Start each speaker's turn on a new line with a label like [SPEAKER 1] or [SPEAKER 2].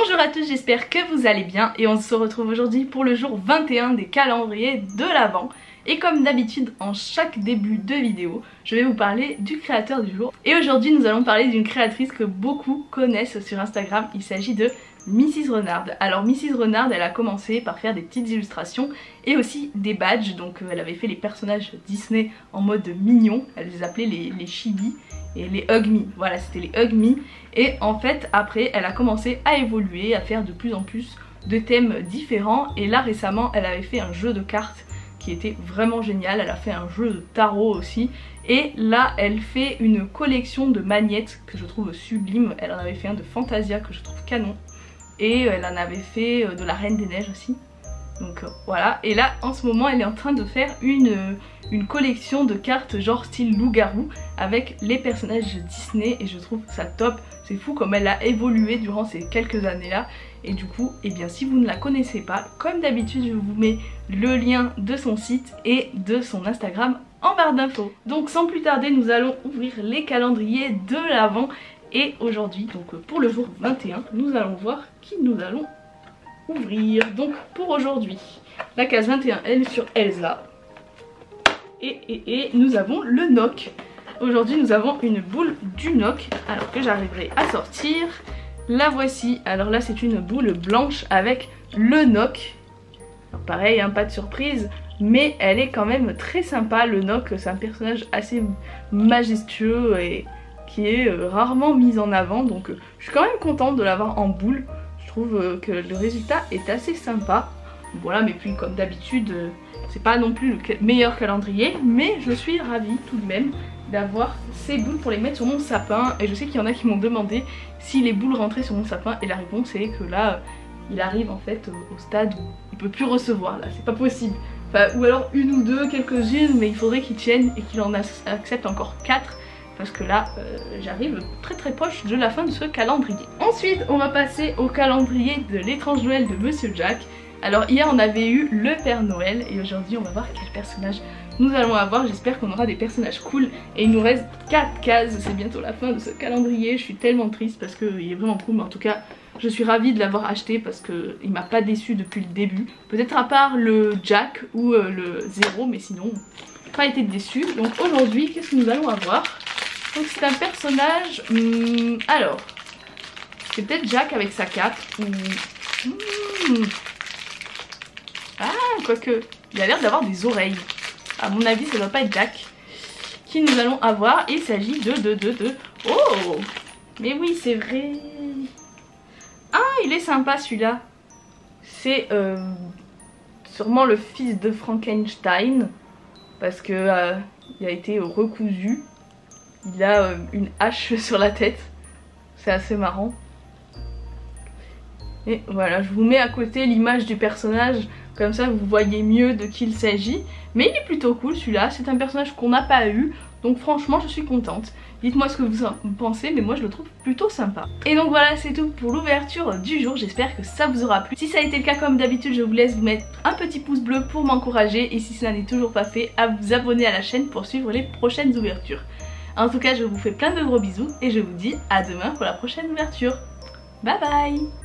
[SPEAKER 1] Bonjour à tous, j'espère que vous allez bien et on se retrouve aujourd'hui pour le jour 21 des calendriers de l'Avent. Et comme d'habitude en chaque début de vidéo, je vais vous parler du créateur du jour. Et aujourd'hui nous allons parler d'une créatrice que beaucoup connaissent sur Instagram, il s'agit de Mrs Renard. Alors Mrs Renard, elle a commencé par faire des petites illustrations et aussi des badges, donc elle avait fait les personnages Disney en mode mignon, elle les appelait les Chibi et les Hug Me, voilà c'était les Hug Me. Et en fait après elle a commencé à évoluer, à faire de plus en plus de thèmes différents et là récemment elle avait fait un jeu de cartes qui était vraiment génial, elle a fait un jeu de tarot aussi et là elle fait une collection de magnettes que je trouve sublime. Elle en avait fait un de Fantasia que je trouve canon et elle en avait fait de la Reine des Neiges aussi, donc voilà. Et là en ce moment elle est en train de faire une collection de cartes genre style loup-garou avec les personnages Disney et je trouve ça top. C'est fou comme elle a évolué durant ces quelques années là. Et du coup, eh bien, si vous ne la connaissez pas, comme d'habitude je vous mets le lien de son site et de son Instagram en barre d'infos. Donc sans plus tarder nous allons ouvrir les calendriers de l'Avent. Et aujourd'hui, donc pour le jour 21, nous allons voir qui nous allons ouvrir. Donc pour aujourd'hui, la case 21 elle est sur Elsa. Et nous avons le Noc. Aujourd'hui nous avons une boule du Noc, alors que j'arriverai à sortir. La voici, alors là c'est une boule blanche avec le Noc. Alors pareil, hein, pas de surprise, mais elle est quand même très sympa. Le Noc c'est un personnage assez majestueux et qui est rarement mis en avant, donc je suis quand même contente de l'avoir en boule. Je trouve que le résultat est assez sympa. Voilà, mais puis comme d'habitude c'est pas non plus le meilleur calendrier, mais je suis ravie tout de même d'avoir ces boules pour les mettre sur mon sapin. Et je sais qu'il y en a qui m'ont demandé si les boules rentraient sur mon sapin et la réponse est que là il arrive en fait au stade où il peut plus recevoir, là c'est pas possible. Enfin, ou alors une ou deux, quelques-unes, mais il faudrait qu'il tienne et qu'il en accepte encore 4 parce que là j'arrive très proche de la fin de ce calendrier. Ensuite on va passer au calendrier de l'étrange Noël de Monsieur Jack. Alors hier on avait eu le Père Noël et aujourd'hui on va voir quel personnage nous allons avoir. J'espère qu'on aura des personnages cool et il nous reste 4 cases, c'est bientôt la fin de ce calendrier. Je suis tellement triste parce qu'il est vraiment cool, mais en tout cas je suis ravie de l'avoir acheté parce qu'il m'a pas déçu depuis le début. Peut-être à part le Jack ou le Zéro, mais sinon pas été déçu. Donc aujourd'hui qu'est-ce que nous allons avoir? Donc c'est un personnage, alors c'est peut-être Jack avec sa cape ou... Ah, quoique, il a l'air d'avoir des oreilles. À mon avis, ça doit pas être Jack. Qui nous allons avoir. Il s'agit de... Oh! Mais oui, c'est vrai. Ah, il est sympa celui-là. C'est sûrement le fils de Frankenstein. Parce que il a été recousu. Il a une hache sur la tête. C'est assez marrant. Et voilà, je vous mets à côté l'image du personnage, comme ça vous voyez mieux de qui il s'agit. Mais il est plutôt cool celui-là, c'est un personnage qu'on n'a pas eu, donc franchement je suis contente. Dites-moi ce que vous en pensez, mais moi je le trouve plutôt sympa. Et donc voilà, c'est tout pour l'ouverture du jour, j'espère que ça vous aura plu. Si ça a été le cas, comme d'habitude, je vous laisse vous mettre un petit pouce bleu pour m'encourager. Et si ça n'est toujours pas fait, à vous abonner à la chaîne pour suivre les prochaines ouvertures. En tout cas, je vous fais plein de gros bisous et je vous dis à demain pour la prochaine ouverture. Bye bye!